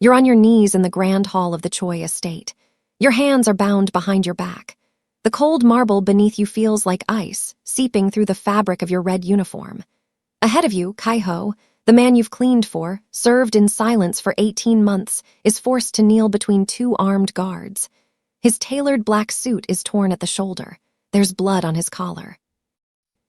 You're on your knees in the grand hall of the Choi estate. Your hands are bound behind your back. The cold marble beneath you feels like ice, seeping through the fabric of your red uniform. Ahead of you, Ki-Ho, the man you've cleaned for, served in silence for 18 months, is forced to kneel between two armed guards. His tailored black suit is torn at the shoulder. There's blood on his collar.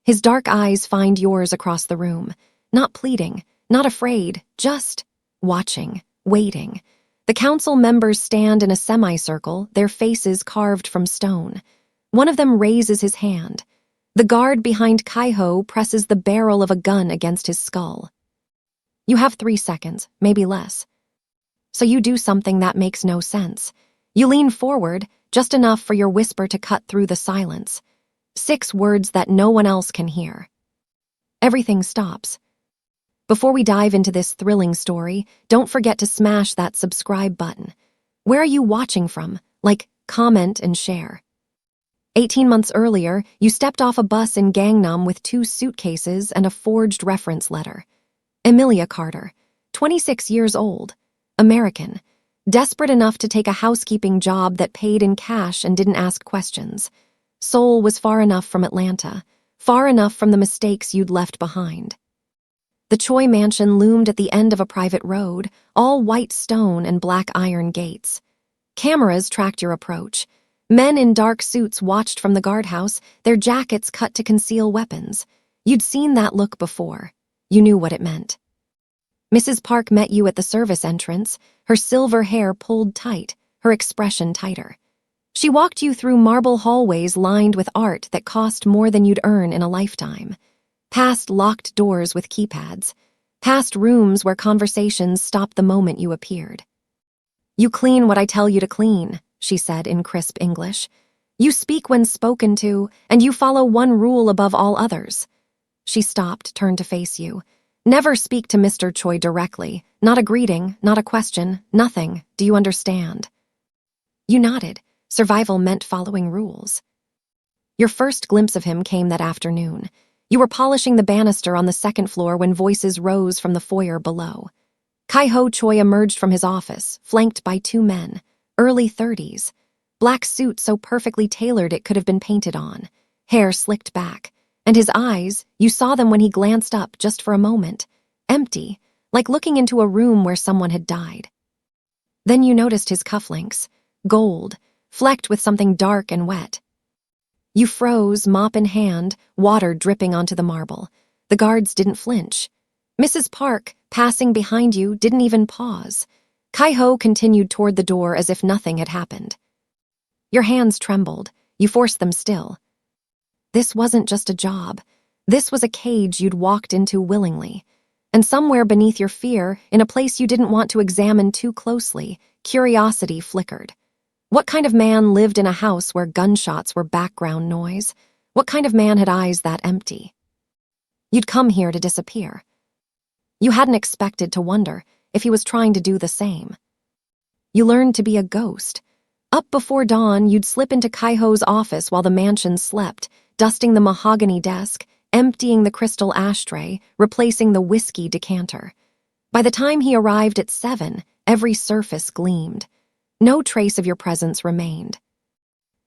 His dark eyes find yours across the room, not pleading, not afraid, just watching, waiting. The council members stand in a semicircle, their faces carved from stone. One of them raises his hand. The guard behind Ki-Ho presses the barrel of a gun against his skull. You have 3 seconds, maybe less. So you do something that makes no sense. You lean forward, just enough for your whisper to cut through the silence. 6 words that no one else can hear. Everything stops. Before we dive into this thrilling story, don't forget to smash that subscribe button. Where are you watching from? Like, comment, and share. 18 months earlier, you stepped off a bus in Gangnam with 2 suitcases and a forged reference letter. Emilia Carter, 26 years old, American, desperate enough to take a housekeeping job that paid in cash and didn't ask questions. Seoul was far enough from Atlanta, far enough from the mistakes you'd left behind. The Choi mansion loomed at the end of a private road, all white stone and black iron gates. Cameras tracked your approach. Men in dark suits watched from the guardhouse, their jackets cut to conceal weapons. You'd seen that look before. You knew what it meant. Mrs. Park met you at the service entrance, her silver hair pulled tight, her expression tighter. She walked you through marble hallways lined with art that cost more than you'd earn in a lifetime. Past locked doors with keypads. Past rooms where conversations stopped the moment you appeared. "You clean what I tell you to clean," she said in crisp English. "You speak when spoken to, and you follow one rule above all others." She stopped, turned to face you. "Never speak to Mr. Choi directly. Not a greeting, not a question, nothing. Do you understand?" You nodded. Survival meant following rules. Your first glimpse of him came that afternoon. You were polishing the banister on the 2nd floor when voices rose from the foyer below. Ki-Ho Choi emerged from his office, flanked by 2 men, early 30s. Black suit so perfectly tailored it could have been painted on. Hair slicked back. And his eyes, you saw them when he glanced up just for a moment. Empty, like looking into a room where someone had died. Then you noticed his cufflinks, gold, flecked with something dark and wet. You froze, mop in hand, water dripping onto the marble. The guards didn't flinch. Mrs. Park, passing behind you, didn't even pause. Ki-Ho continued toward the door as if nothing had happened. Your hands trembled. You forced them still. This wasn't just a job. This was a cage you'd walked into willingly. And somewhere beneath your fear, in a place you didn't want to examine too closely, curiosity flickered. What kind of man lived in a house where gunshots were background noise? What kind of man had eyes that empty? You'd come here to disappear. You hadn't expected to wonder if he was trying to do the same. You learned to be a ghost. Up before dawn, you'd slip into Ki-Ho's office while the mansion slept, dusting the mahogany desk, emptying the crystal ashtray, replacing the whiskey decanter. By the time he arrived at 7, every surface gleamed. No trace of your presence remained.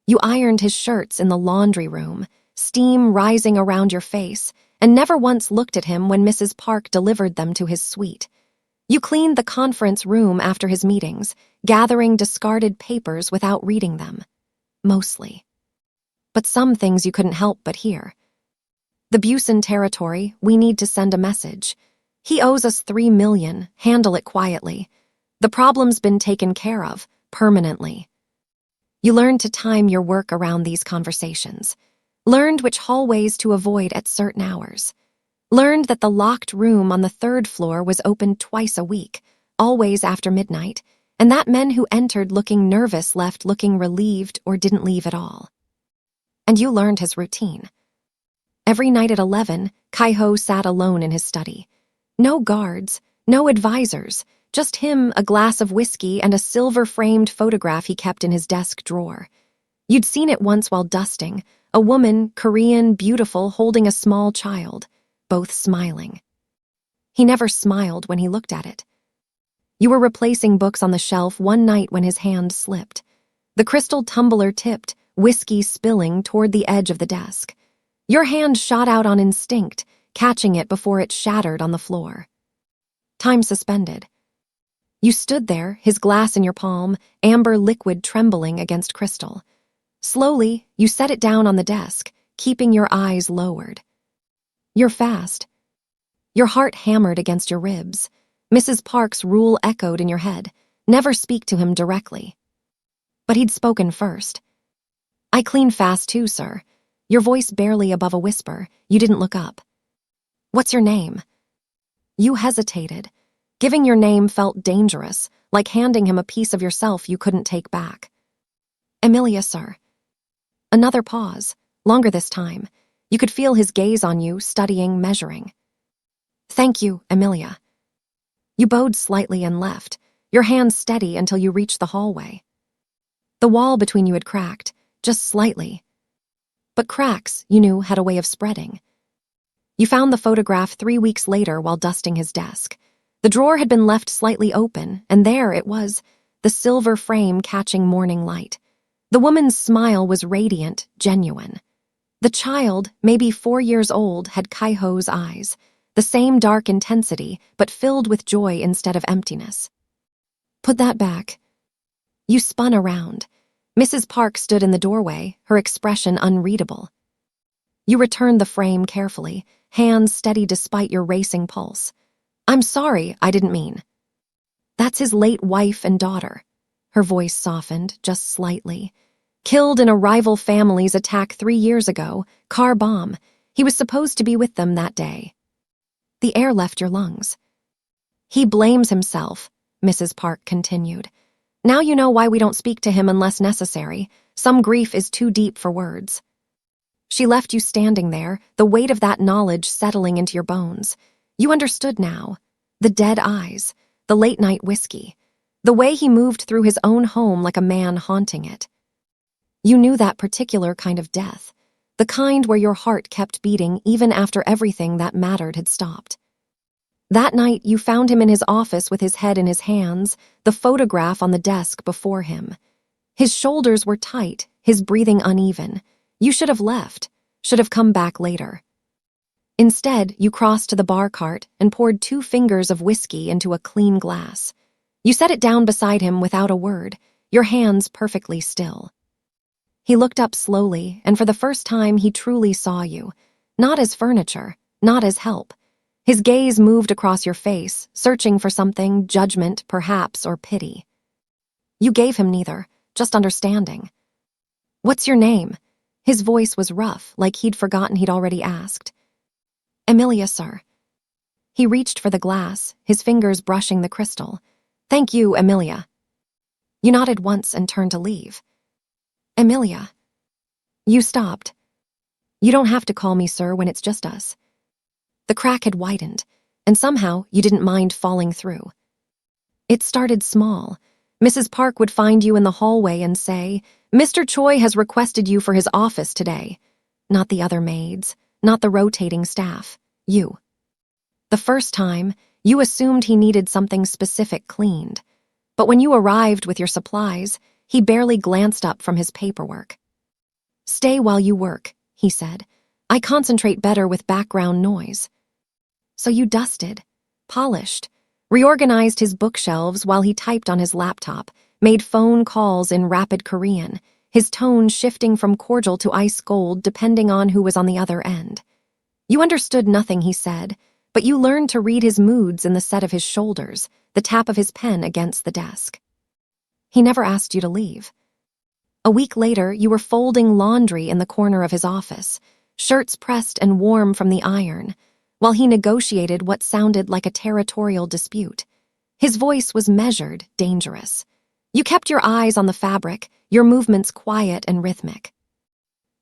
You ironed his shirts in the laundry room, steam rising around your face, and never once looked at him when Mrs. Park delivered them to his suite. You cleaned the conference room after his meetings, gathering discarded papers without reading them. Mostly. But some things you couldn't help but hear. "The Busan territory, we need to send a message. He owes us 3 million, handle it quietly. The problem's been taken care of, permanently." You learned to time your work around these conversations. Learned which hallways to avoid at certain hours. Learned that the locked room on the 3rd floor was open twice a week, always after midnight, and that men who entered looking nervous left looking relieved or didn't leave at all. And you learned his routine. Every night at 11, Ki-Ho sat alone in his study. No guards, no advisors, just him, a glass of whiskey, and a silver-framed photograph he kept in his desk drawer. You'd seen it once while dusting, a woman, Korean, beautiful, holding a small child, both smiling. He never smiled when he looked at it. You were replacing books on the shelf one night when his hand slipped. The crystal tumbler tipped, whiskey spilling toward the edge of the desk. Your hand shot out on instinct, catching it before it shattered on the floor. Time suspended. You stood there, his glass in your palm, amber liquid trembling against crystal. Slowly, you set it down on the desk, keeping your eyes lowered. You're fast. Your heart hammered against your ribs. Mrs. Park's rule echoed in your head. Never speak to him directly. But he'd spoken first. I clean fast too, sir. Your voice barely above a whisper. You didn't look up. What's your name? You hesitated. Giving your name felt dangerous, like handing him a piece of yourself you couldn't take back. Emilia, sir. Another pause, longer this time. You could feel his gaze on you, studying, measuring. Thank you, Emilia. You bowed slightly and left, your hands steady until you reached the hallway. The wall between you had cracked, just slightly. But cracks, you knew, had a way of spreading. You found the photograph 3 weeks later while dusting his desk. The drawer had been left slightly open, and there it was, the silver frame catching morning light. The woman's smile was radiant, genuine. The child, maybe 4 years old, had Ki-Ho's eyes, the same dark intensity, but filled with joy instead of emptiness. Put that back. You spun around. Mrs. Park stood in the doorway, her expression unreadable. You returned the frame carefully, hands steady despite your racing pulse. I'm sorry, I didn't mean. That's his late wife and daughter. Her voice softened, just slightly. Killed in a rival family's attack 3 years ago, car bomb. He was supposed to be with them that day. The air left your lungs. He blames himself, Mrs. Park continued. Now you know why we don't speak to him unless necessary. Some grief is too deep for words. She left you standing there, the weight of that knowledge settling into your bones. You understood now. The dead eyes, the late-night whiskey, the way he moved through his own home like a man haunting it. You knew that particular kind of death, the kind where your heart kept beating even after everything that mattered had stopped. That night, you found him in his office with his head in his hands, the photograph on the desk before him. His shoulders were tight, his breathing uneven. You should have left, should have come back later. Instead, you crossed to the bar cart and poured 2 fingers of whiskey into a clean glass. You set it down beside him without a word, your hands perfectly still. He looked up slowly, and for the first time he truly saw you, not as furniture, not as help. His gaze moved across your face, searching for something, judgment, perhaps, or pity. You gave him neither, just understanding. What's your name? His voice was rough, like he'd forgotten he'd already asked. Emilia, sir. He reached for the glass, his fingers brushing the crystal. Thank you, Emilia. You nodded once and turned to leave. Emilia. You stopped. You don't have to call me sir when it's just us. The crack had widened, and somehow you didn't mind falling through. It started small. Mrs. Park would find you in the hallway and say, Mr. Choi has requested you for his office today. Not the other maids, not the rotating staff, you. The first time, you assumed he needed something specific cleaned. But when you arrived with your supplies, he barely glanced up from his paperwork. Stay while you work, he said. I concentrate better with background noise. So you dusted, polished, reorganized his bookshelves while he typed on his laptop, made phone calls in rapid Korean, his tone shifting from cordial to ice cold depending on who was on the other end. You understood nothing he said, but you learned to read his moods in the set of his shoulders, the tap of his pen against the desk. He never asked you to leave. A week later, you were folding laundry in the corner of his office, shirts pressed and warm from the iron, while he negotiated what sounded like a territorial dispute. His voice was measured, dangerous. You kept your eyes on the fabric, your movements quiet and rhythmic.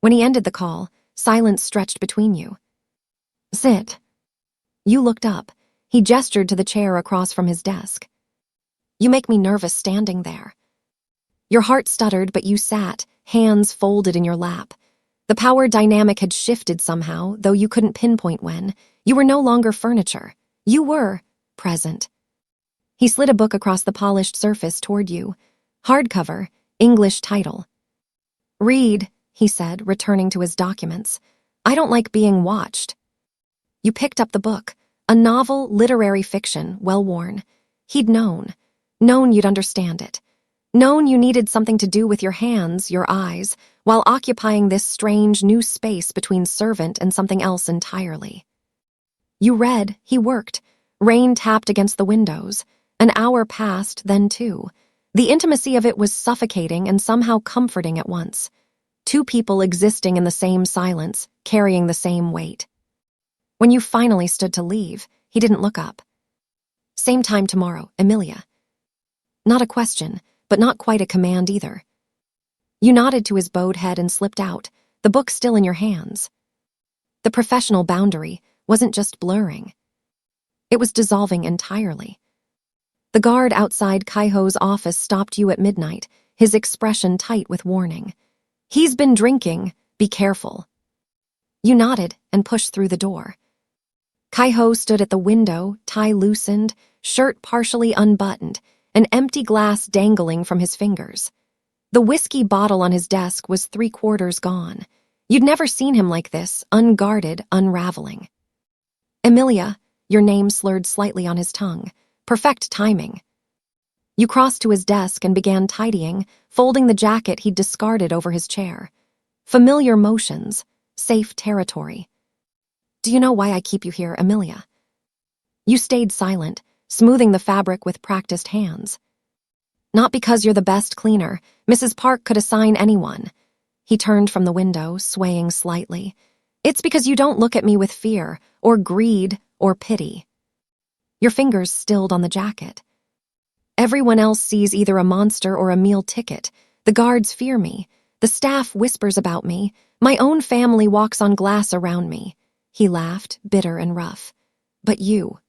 When he ended the call, silence stretched between you. Sit. You looked up. He gestured to the chair across from his desk. You make me nervous standing there. Your heart stuttered, but you sat, hands folded in your lap. The power dynamic had shifted somehow, though you couldn't pinpoint when. You were no longer furniture. You were present. He slid a book across the polished surface toward you. Hardcover, English title. Read, he said, returning to his documents. I don't like being watched. You picked up the book, a novel, literary fiction, well-worn. He'd known you'd understand it. Known you needed something to do with your hands, your eyes, while occupying this strange new space between servant and something else entirely. You read, he worked. Rain tapped against the windows. An hour passed, then two. The intimacy of it was suffocating and somehow comforting at once. Two people existing in the same silence, carrying the same weight. When you finally stood to leave, he didn't look up. Same time tomorrow, Emilia. Not a question, but not quite a command either. You nodded to his bowed head and slipped out, the book still in your hands. The professional boundary wasn't just blurring. It was dissolving entirely. The guard outside Ki-Ho's office stopped you at midnight, his expression tight with warning. He's been drinking, be careful. You nodded and pushed through the door. Ki-Ho stood at the window, tie loosened, shirt partially unbuttoned, an empty glass dangling from his fingers. The whiskey bottle on his desk was 3/4 gone. You'd never seen him like this, unguarded, unraveling. Emilia, your name slurred slightly on his tongue. Perfect timing. You crossed to his desk and began tidying, folding the jacket he'd discarded over his chair. Familiar motions, safe territory. Do you know why I keep you here, Emilia? You stayed silent, smoothing the fabric with practiced hands. Not because you're the best cleaner. Mrs. Park could assign anyone. He turned from the window, swaying slightly. It's because you don't look at me with fear, or greed, or pity. Your fingers stilled on the jacket. Everyone else sees either a monster or a meal ticket. The guards fear me. The staff whispers about me. My own family walks on glass around me. He laughed, bitter and rough. But you.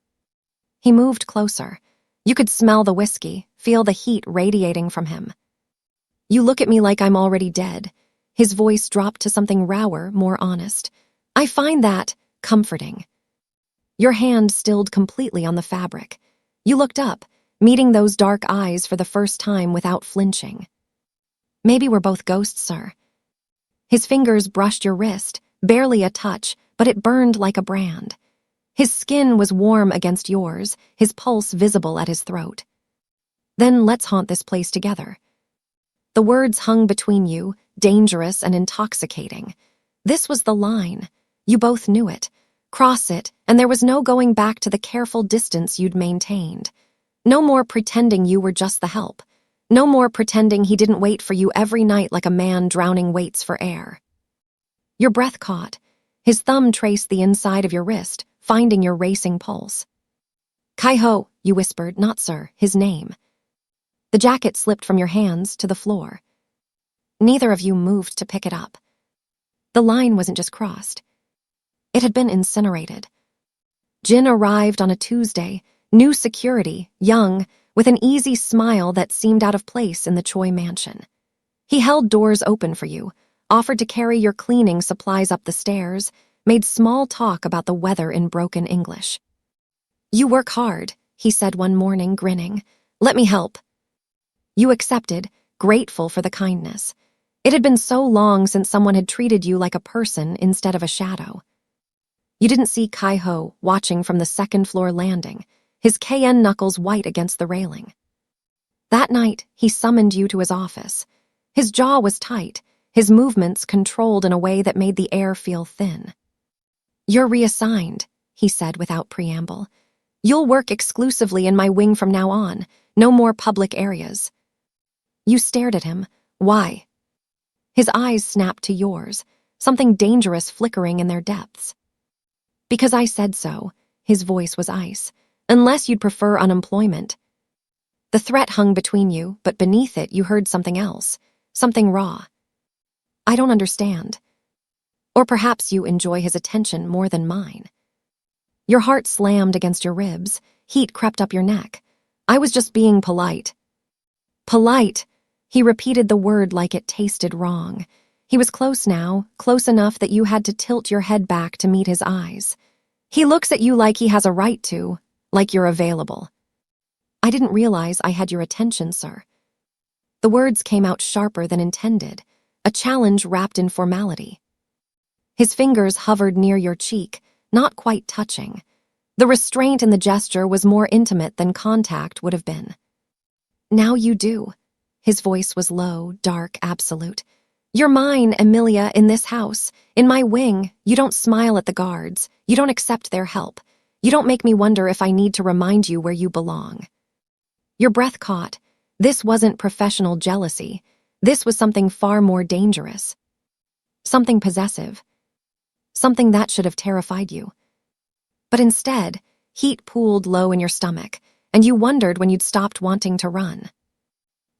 He moved closer. You could smell the whiskey, feel the heat radiating from him. You look at me like I'm already dead. His voice dropped to something rawer, more honest. I find that comforting. Your hand stilled completely on the fabric. You looked up, meeting those dark eyes for the first time without flinching. Maybe we're both ghosts, sir. His fingers brushed your wrist, barely a touch, but it burned like a brand. His skin was warm against yours, his pulse visible at his throat. Then let's haunt this place together. The words hung between you, dangerous and intoxicating. This was the line. You both knew it. Cross it, and there was no going back to the careful distance you'd maintained. No more pretending you were just the help. No more pretending he didn't wait for you every night like a man drowning waits for air. Your breath caught. His thumb traced the inside of your wrist, finding your racing pulse. Ki-Ho, you whispered, not sir, his name. The jacket slipped from your hands to the floor. Neither of you moved to pick it up. The line wasn't just crossed. It had been incinerated. Jin arrived on a Tuesday, new security, young, with an easy smile that seemed out of place in the Choi mansion. He held doors open for you, offered to carry your cleaning supplies up the stairs, made small talk about the weather in broken English. You work hard, he said one morning, grinning. Let me help. You accepted, grateful for the kindness. It had been so long since someone had treated you like a person instead of a shadow. You didn't see Ki-Ho watching from the second-floor landing, his KN knuckles white against the railing. That night, he summoned you to his office. His jaw was tight, his movements controlled in a way that made the air feel thin. You're reassigned, he said without preamble. You'll work exclusively in my wing from now on, no more public areas. You stared at him. Why? His eyes snapped to yours, something dangerous flickering in their depths. Because I said so, his voice was ice, unless you'd prefer unemployment. The threat hung between you, but beneath it you heard something else, something raw. I don't understand. Or perhaps you enjoy his attention more than mine. Your heart slammed against your ribs, heat crept up your neck. I was just being polite. Polite, he repeated the word like it tasted wrong. He was close now, close enough that you had to tilt your head back to meet his eyes. He looks at you like he has a right to, like you're available. I didn't realize I had your attention, sir. The words came out sharper than intended, a challenge wrapped in formality. His fingers hovered near your cheek, not quite touching. The restraint in the gesture was more intimate than contact would have been. Now you do. His voice was low, dark, absolute. You're mine, Emilia, in this house. In my wing, you don't smile at the guards. You don't accept their help. You don't make me wonder if I need to remind you where you belong. Your breath caught. This wasn't professional jealousy. This was something far more dangerous. Something possessive. Something that should have terrified you. But instead, heat pooled low in your stomach, and you wondered when you'd stopped wanting to run.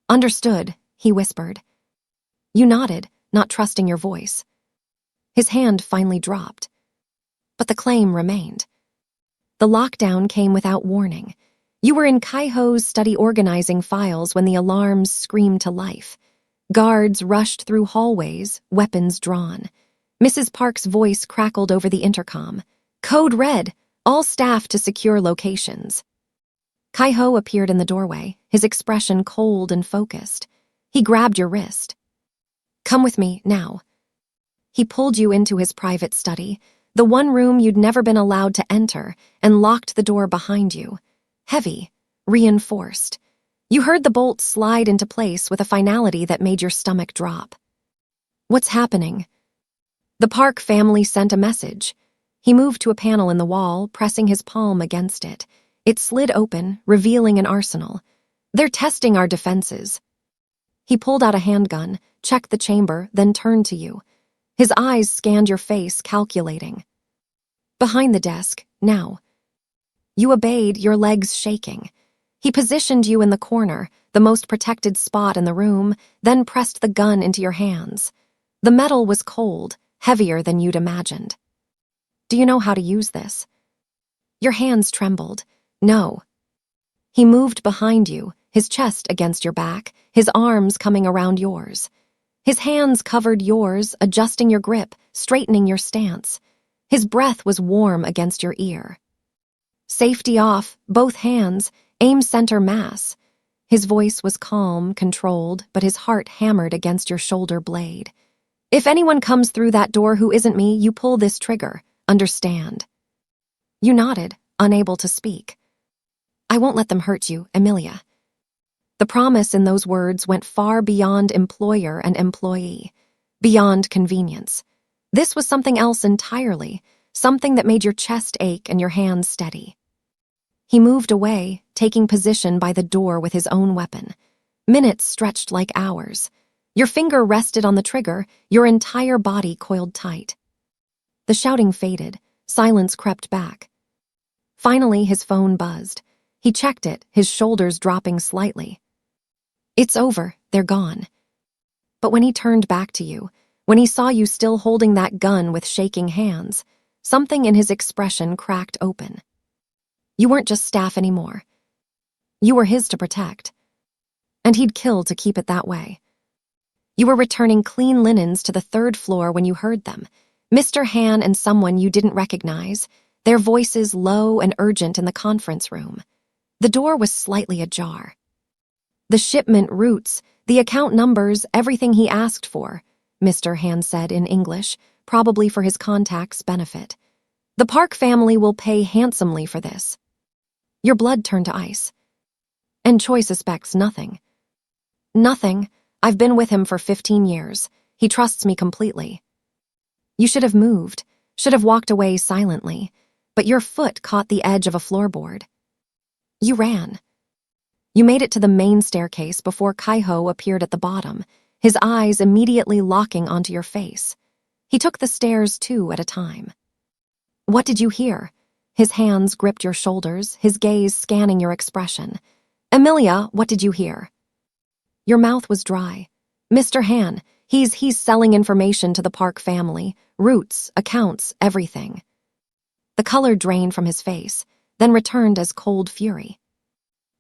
Understood, he whispered. You nodded, not trusting your voice. His hand finally dropped. But the claim remained. The lockdown came without warning. You were in Ki-Ho's study organizing files when the alarms screamed to life. Guards rushed through hallways, weapons drawn. Mrs. Park's voice crackled over the intercom. Code red, all staff to secure locations. Ki-Ho appeared in the doorway, his expression cold and focused. He grabbed your wrist. Come with me, now. He pulled you into his private study, the one room you'd never been allowed to enter, and locked the door behind you. Heavy, reinforced. You heard the bolt slide into place with a finality that made your stomach drop. What's happening? The Park family sent a message. He moved to a panel in the wall, pressing his palm against it. It slid open, revealing an arsenal. They're testing our defenses. He pulled out a handgun, checked the chamber, then turned to you. His eyes scanned your face, calculating. Behind the desk, now. You obeyed, your legs shaking. He positioned you in the corner, the most protected spot in the room, then pressed the gun into your hands. The metal was cold, heavier than you'd imagined. Do you know how to use this? Your hands trembled. No. He moved behind you, his chest against your back, his arms coming around yours. His hands covered yours, adjusting your grip, straightening your stance. His breath was warm against your ear. Safety off, both hands, aim center mass. His voice was calm, controlled, but his heart hammered against your shoulder blade. If anyone comes through that door who isn't me, you pull this trigger. Understand? You nodded, unable to speak. I won't let them hurt you, Emilia. The promise in those words went far beyond employer and employee, beyond convenience. This was something else entirely, something that made your chest ache and your hands steady. He moved away, taking position by the door with his own weapon. Minutes stretched like hours. Your finger rested on the trigger, your entire body coiled tight. The shouting faded, silence crept back. Finally, his phone buzzed. He checked it, his shoulders dropping slightly. It's over, they're gone. But when he turned back to you, when he saw you still holding that gun with shaking hands, something in his expression cracked open. You weren't just staff anymore. You were his to protect. And he'd kill to keep it that way. You were returning clean linens to the third floor when you heard them. Mr. Han and someone you didn't recognize, their voices low and urgent in the conference room. The door was slightly ajar. The shipment routes, the account numbers, everything he asked for, Mr. Han said in English, probably for his contact's benefit. The Park family will pay handsomely for this. Your blood turned to ice. And Choi suspects nothing. Nothing. I've been with him for 15 years. He trusts me completely. You should have moved, should have walked away silently, but your foot caught the edge of a floorboard. You ran. You made it to the main staircase before Ki-Ho appeared at the bottom, his eyes immediately locking onto your face. He took the stairs two at a time. What did you hear? His hands gripped your shoulders, his gaze scanning your expression. Emilia, what did you hear? Your mouth was dry. Mr. Han, he's selling information to the Park family, routes, accounts, everything. The color drained from his face, then returned as cold fury.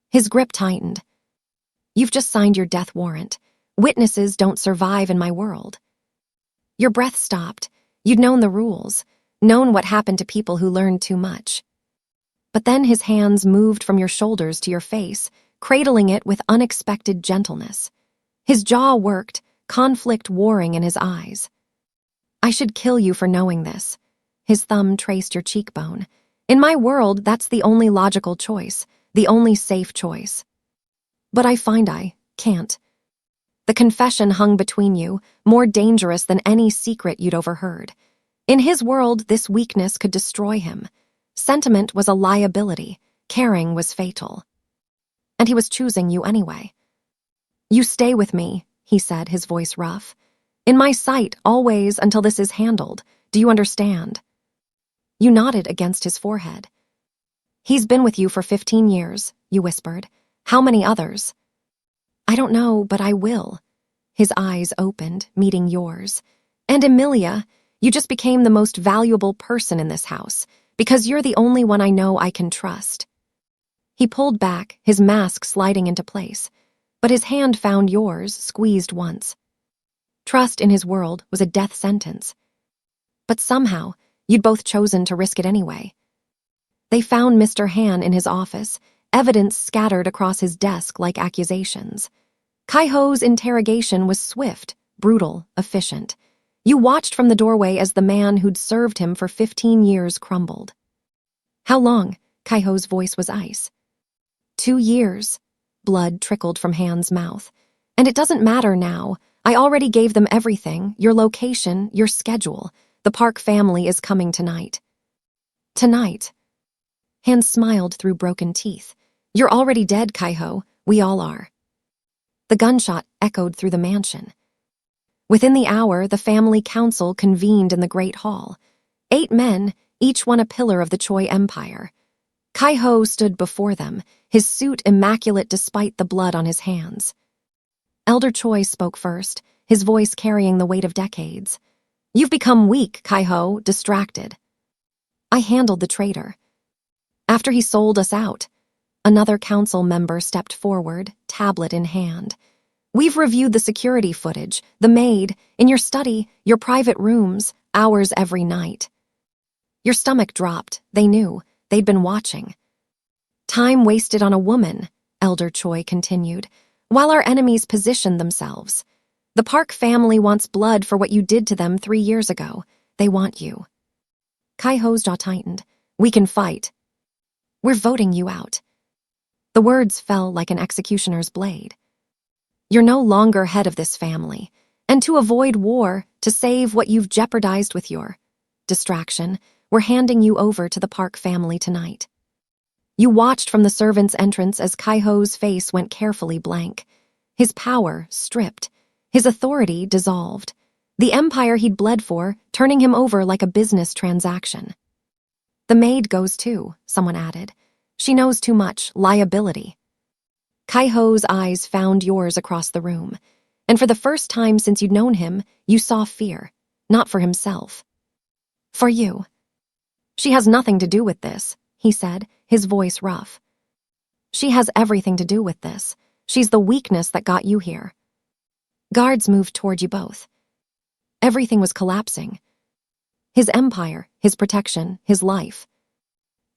His grip tightened. You've just signed your death warrant. Witnesses don't survive in my world. Your breath stopped. You'd known the rules, known what happened to people who learned too much. But then his hands moved from your shoulders to your face, cradling it with unexpected gentleness. His jaw worked, conflict warring in his eyes. I should kill you for knowing this. His thumb traced your cheekbone. In my world, that's the only logical choice, the only safe choice. But I find I can't. The confession hung between you, more dangerous than any secret you'd overheard. In his world, this weakness could destroy him. Sentiment was a liability, caring was fatal. And he was choosing you anyway. You stay with me, he said, his voice rough. In my sight, always, until this is handled. Do you understand? You nodded against his forehead. He's been with you for 15 years, you whispered. How many others? I don't know, but I will. His eyes opened, meeting yours. And Emilia, you just became the most valuable person in this house, because you're the only one I know I can trust. He pulled back, his mask sliding into place, but his hand found yours, squeezed once. Trust in his world was a death sentence. But somehow, you'd both chosen to risk it anyway. They found Mr. Han in his office, evidence scattered across his desk like accusations. Ki-Ho's interrogation was swift, brutal, efficient. You watched from the doorway as the man who'd served him for 15 years crumbled. How long? Ki-Ho's voice was ice. 2 years. Blood trickled from Han's mouth. And it doesn't matter now. I already gave them everything, your location, your schedule. The Park family is coming tonight. Tonight? Han smiled through broken teeth. You're already dead, Ki-Ho. We all are. The gunshot echoed through the mansion. Within the hour, the family council convened in the Great Hall. 8 men, each one a pillar of the Choi Empire. Ki-Ho stood before them, his suit immaculate despite the blood on his hands. Elder Choi spoke first, his voice carrying the weight of decades. You've become weak, Ki-Ho, distracted. I handled the traitor. After he sold us out, another council member stepped forward, tablet in hand. We've reviewed the security footage, the maid, in your study, your private rooms, hours every night. Your stomach dropped. They knew. They'd been watching. Time wasted on a woman, Elder Choi continued, while our enemies positioned themselves. The Park family wants blood for what you did to them 3 years ago. They want you. Ki-Ho's jaw tightened. We can fight. We're voting you out. The words fell like an executioner's blade. You're no longer head of this family, and to avoid war, to save what you've jeopardized with your distraction, we're handing you over to the Park family tonight. You watched from the servant's entrance as Ki-Ho's face went carefully blank. His power stripped, his authority dissolved. The empire he'd bled for, turning him over like a business transaction. The maid goes too, someone added. She knows too much, liability. Ki-Ho's eyes found yours across the room, and for the first time since you'd known him, you saw fear, not for himself. For you. She has nothing to do with this, he said, his voice rough. She has everything to do with this. She's the weakness that got you here. Guards moved toward you both. Everything was collapsing. His empire, his protection, his life.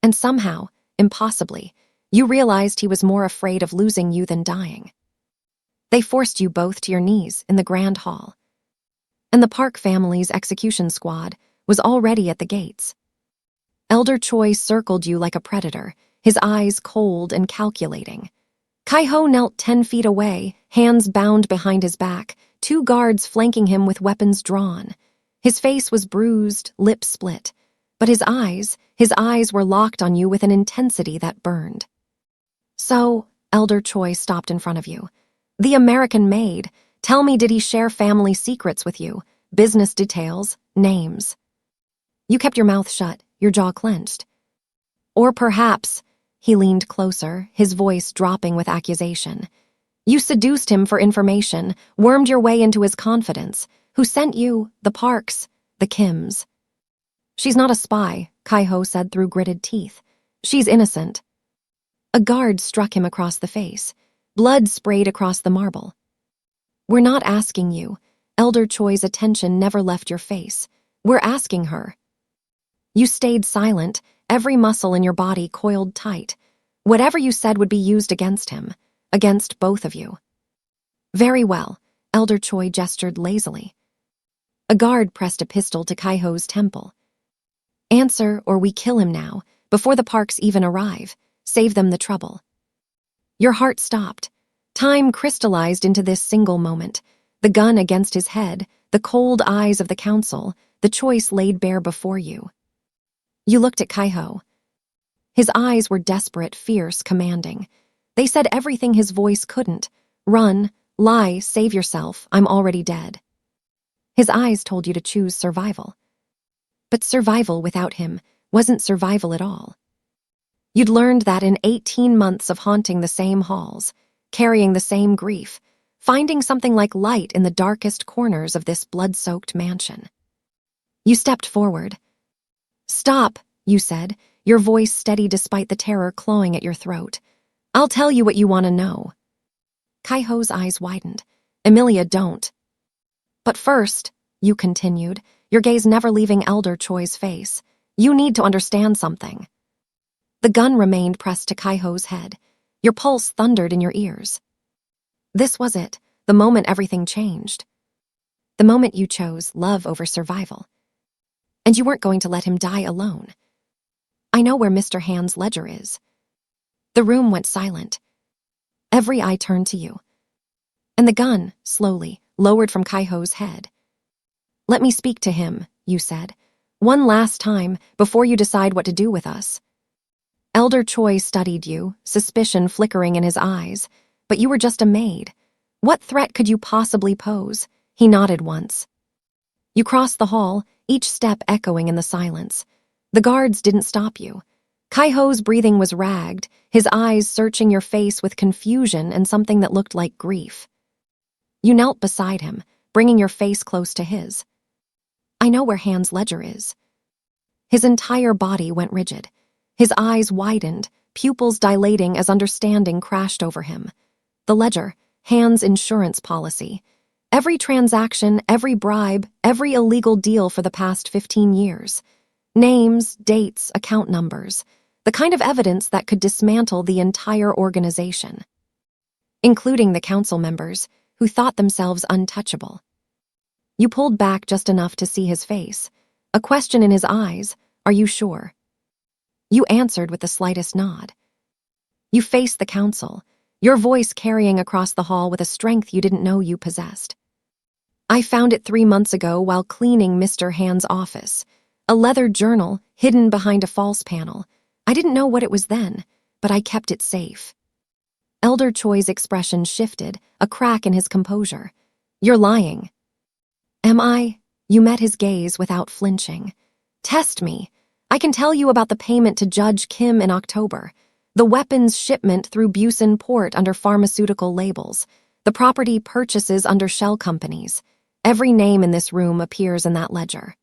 And somehow, impossibly, you realized he was more afraid of losing you than dying. They forced you both to your knees in the Grand Hall. And the Park family's execution squad was already at the gates. Elder Choi circled you like a predator, his eyes cold and calculating. Ki-Ho knelt 10 feet away, hands bound behind his back, 2 guards flanking him with weapons drawn. His face was bruised, lips split, but his eyes were locked on you with an intensity that burned. So, Elder Choi stopped in front of you. The American maid, tell me, did he share family secrets with you? Business details, names. You kept your mouth shut, your jaw clenched. Or perhaps, he leaned closer, his voice dropping with accusation. You seduced him for information, wormed your way into his confidence. Who sent you? The Parks, the Kims. She's not a spy, Ki-Ho said through gritted teeth. She's innocent. A guard struck him across the face. Blood sprayed across the marble. We're not asking you. Elder Choi's attention never left your face. We're asking her. You stayed silent, every muscle in your body coiled tight. Whatever you said would be used against him, against both of you. Very well, Elder Choi gestured lazily. A guard pressed a pistol to Ki-Ho's temple. Answer, or we kill him now, before the Parks even arrive. Save them the trouble. Your heart stopped. Time crystallized into this single moment. The gun against his head, the cold eyes of the council, the choice laid bare before you. You looked at Ki-Ho. His eyes were desperate, fierce, commanding. They said everything his voice couldn't. Run, lie, save yourself, I'm already dead. His eyes told you to choose survival. But survival without him wasn't survival at all. You'd learned that in 18 months of haunting the same halls, carrying the same grief, finding something like light in the darkest corners of this blood-soaked mansion. You stepped forward. Stop, you said, your voice steady despite the terror clawing at your throat. I'll tell you what you want to know. Ki-Ho's eyes widened. Emilia, don't. But first, you continued, your gaze never leaving Elder Choi's face, you need to understand something. The gun remained pressed to Ki-Ho's head. Your pulse thundered in your ears. This was it, the moment everything changed. The moment you chose love over survival. And you weren't going to let him die alone. I know where Mr. Hand's ledger is. The room went silent. Every eye turned to you. And the gun, slowly, lowered from Ki-Ho's head. Let me speak to him, you said. One last time, before you decide what to do with us. Elder Choi studied you, suspicion flickering in his eyes. But you were just a maid. What threat could you possibly pose? He nodded once. You crossed the hall, each step echoing in the silence. The guards didn't stop you. Ki-Ho's breathing was ragged, his eyes searching your face with confusion and something that looked like grief. You knelt beside him, bringing your face close to his. I know where Hand's ledger is. His entire body went rigid. His eyes widened, pupils dilating as understanding crashed over him. The ledger, Hand's insurance policy. Every transaction, every bribe, every illegal deal for the past 15 years. Names, dates, account numbers. The kind of evidence that could dismantle the entire organization. Including the council members, who thought themselves untouchable. You pulled back just enough to see his face. A question in his eyes, are you sure? You answered with the slightest nod. You faced the council, your voice carrying across the hall with a strength you didn't know you possessed. I found it 3 months ago while cleaning Mr. Hand's office. A leather journal hidden behind a false panel. I didn't know what it was then, but I kept it safe. Elder Choi's expression shifted, a crack in his composure. You're lying. Am I? You met his gaze without flinching. Test me. I can tell you about the payment to Judge Kim in October, the weapons shipment through Busan Port under pharmaceutical labels, the property purchases under shell companies. Every name in this room appears in that ledger.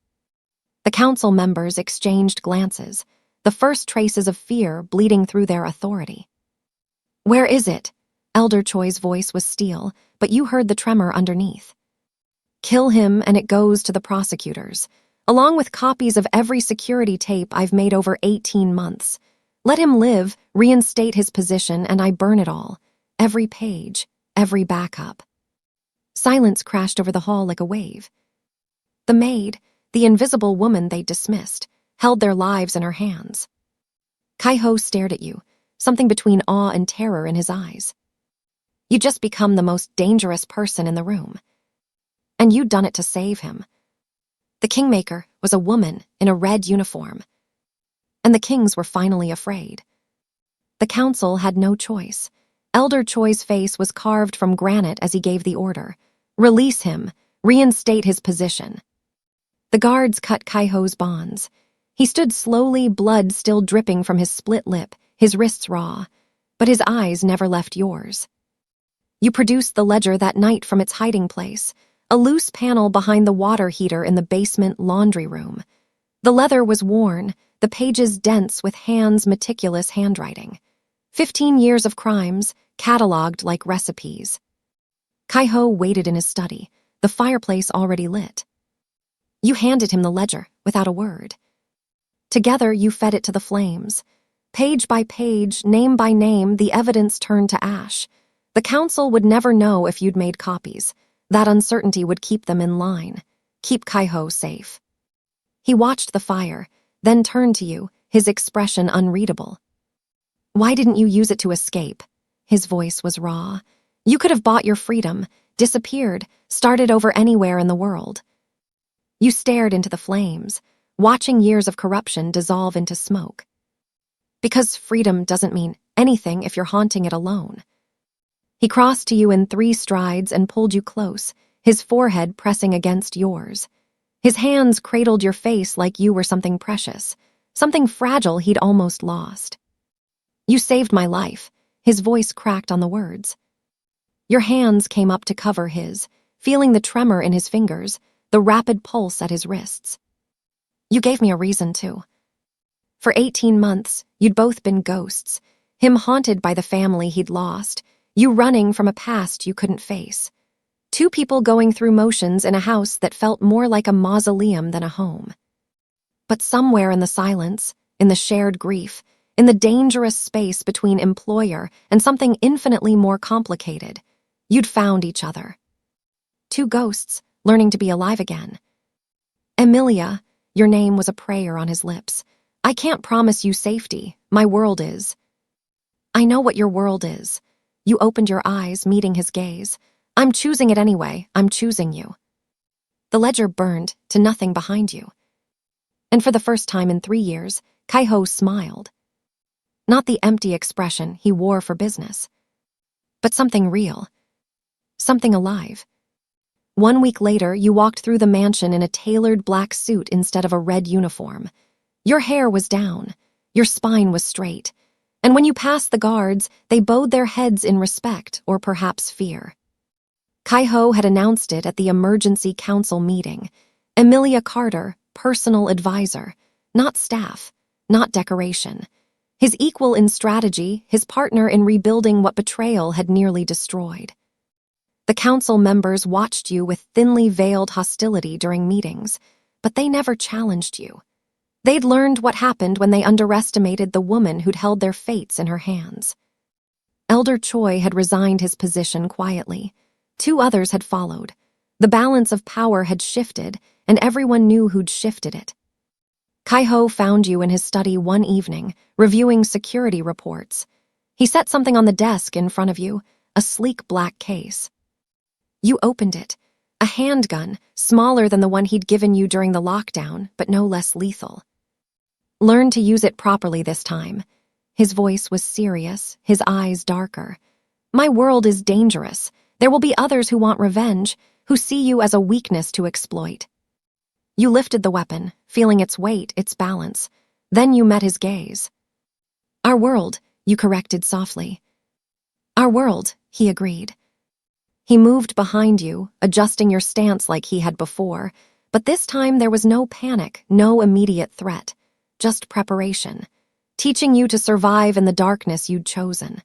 The council members exchanged glances, the first traces of fear bleeding through their authority. Where is it? Elder Choi's voice was steel, but you heard the tremor underneath. Kill him and it goes to the prosecutors, along with copies of every security tape I've made over 18 months. Let him live, reinstate his position, and I burn it all. Every page, every backup. Silence crashed over the hall like a wave. The maid, the invisible woman they dismissed, held their lives in her hands. Ki-Ho stared at you, something between awe and terror in his eyes. You'd just become the most dangerous person in the room. And you'd done it to save him. The Kingmaker was a woman in a red uniform. And the kings were finally afraid. The council had no choice. Elder Choi's face was carved from granite as he gave the order. Release him, reinstate his position. The guards cut Ki-Ho's bonds. He stood slowly, blood still dripping from his split lip, his wrists raw, but his eyes never left yours. You produced the ledger that night from its hiding place, a loose panel behind the water heater in the basement laundry room. The leather was worn, the pages dense with Hand's meticulous handwriting. 15 years of crimes, catalogued like recipes. Ki-Ho waited in his study, the fireplace already lit. You handed him the ledger, without a word. Together, you fed it to the flames. Page by page, name by name, the evidence turned to ash. The council would never know if you'd made copies. That uncertainty would keep them in line, keep Ki-Ho safe. He watched the fire, then turned to you, his expression unreadable. Why didn't you use it to escape? His voice was raw. You could have bought your freedom, disappeared, started over anywhere in the world. You stared into the flames, watching years of corruption dissolve into smoke. Because freedom doesn't mean anything if you're haunting it alone. He crossed to you in 3 strides and pulled you close, his forehead pressing against yours. His hands cradled your face like you were something precious, something fragile he'd almost lost. You saved my life, his voice cracked on the words. Your hands came up to cover his, feeling the tremor in his fingers, the rapid pulse at his wrists. You gave me a reason to. For 18 months, you'd both been ghosts, him haunted by the family he'd lost, you running from a past you couldn't face. 2 people going through motions in a house that felt more like a mausoleum than a home. But somewhere in the silence, in the shared grief, in the dangerous space between employer and something infinitely more complicated, you'd found each other. 2 ghosts, learning to be alive again. Emilia, your name was a prayer on his lips. I can't promise you safety, my world is. I know what your world is. You opened your eyes, meeting his gaze. I'm choosing it anyway, I'm choosing you. The ledger burned to nothing behind you. And for the first time in 3 years, Ki-Ho smiled. Not the empty expression he wore for business, but something real, something alive. 1 week later, you walked through the mansion in a tailored black suit instead of a red uniform. Your hair was down, your spine was straight, and when you passed the guards, they bowed their heads in respect or perhaps fear. Ki-Ho had announced it at the emergency council meeting. Emilia Carter, personal advisor, not staff, not decoration. His equal in strategy, his partner in rebuilding what betrayal had nearly destroyed. The council members watched you with thinly veiled hostility during meetings, but they never challenged you. They'd learned what happened when they underestimated the woman who'd held their fates in her hands. Elder Choi had resigned his position quietly. 2 others had followed. The balance of power had shifted, and everyone knew who'd shifted it. Ki-Ho found you in his study one evening, reviewing security reports. He set something on the desk in front of you, a sleek black case. You opened it, a handgun, smaller than the one he'd given you during the lockdown, but no less lethal. Learn to use it properly this time. His voice was serious, his eyes darker. My world is dangerous. There will be others who want revenge, who see you as a weakness to exploit. You lifted the weapon, feeling its weight, its balance. Then you met his gaze. Our world, you corrected softly. Our world, he agreed. He moved behind you, adjusting your stance like he had before, but this time there was no panic, no immediate threat, just preparation, teaching you to survive in the darkness you'd chosen.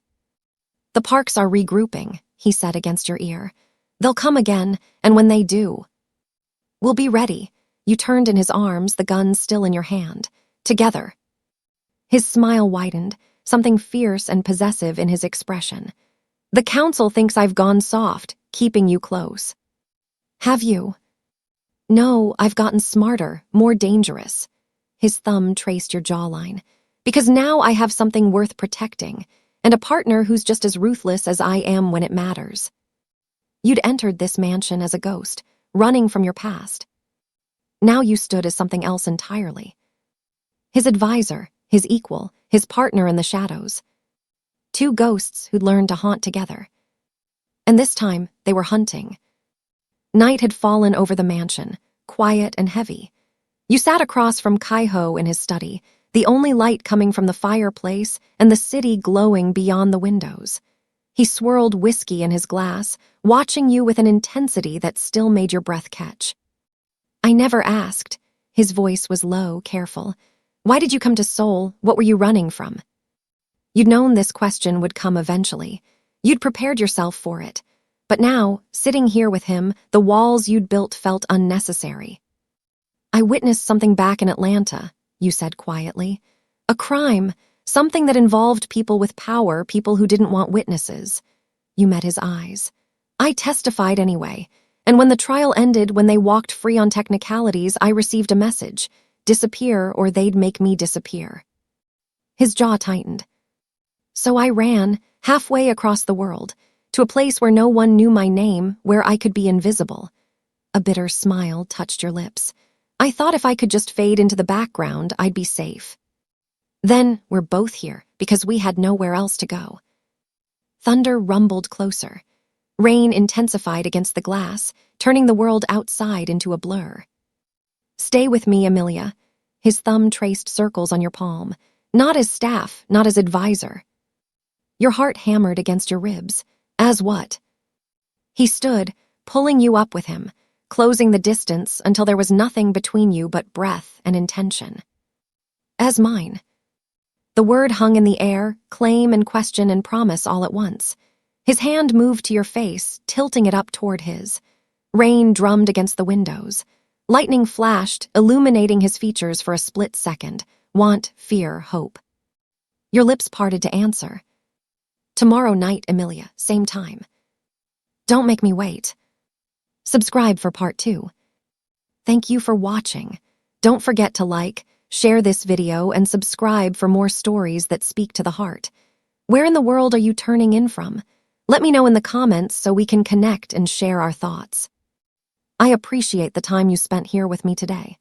The parks are regrouping, he said against your ear. They'll come again, and when they do, we'll be ready. You turned in his arms, the gun still in your hand. Together. His smile widened, something fierce and possessive in his expression. The council thinks I've gone soft, keeping you close. Have you? No, I've gotten smarter, more dangerous. His thumb traced your jawline. Because now I have something worth protecting, and a partner who's just as ruthless as I am when it matters. You'd entered this mansion as a ghost, running from your past. Now you stood as something else entirely. His advisor, his equal, his partner in the shadows. 2 ghosts who'd learned to haunt together. And this time, they were hunting. Night had fallen over the mansion, quiet and heavy. You sat across from Ki-Ho in his study, the only light coming from the fireplace and the city glowing beyond the windows. He swirled whiskey in his glass, watching you with an intensity that still made your breath catch. I never asked. His voice was low, careful. Why did you come to Seoul? What were you running from? You'd known this question would come eventually. You'd prepared yourself for it. But now, sitting here with him, the walls you'd built felt unnecessary. I witnessed something back in Atlanta, you said quietly. A crime, something that involved people with power, people who didn't want witnesses. You met his eyes. I testified anyway, and when the trial ended, when they walked free on technicalities, I received a message. Disappear or they'd make me disappear. His jaw tightened. So I ran, halfway across the world, to a place where no one knew my name, where I could be invisible. A bitter smile touched your lips. I thought if I could just fade into the background, I'd be safe. Then we're both here, because we had nowhere else to go. Thunder rumbled closer. Rain intensified against the glass, turning the world outside into a blur. Stay with me, Emilia. His thumb traced circles on your palm. Not as staff, not as advisor. Your heart hammered against your ribs. As what? He stood, pulling you up with him, closing the distance until there was nothing between you but breath and intention. As mine. The word hung in the air, claim and question and promise all at once. His hand moved to your face, tilting it up toward his. Rain drummed against the windows. Lightning flashed, illuminating his features for a split second. Want, fear, hope. Your lips parted to answer. Tomorrow night, Emilia, same time. Don't make me wait. Subscribe for part 2. Thank you for watching. Don't forget to like, share this video, and subscribe for more stories that speak to the heart. Where in the world are you turning in from? Let me know in the comments so we can connect and share our thoughts. I appreciate the time you spent here with me today.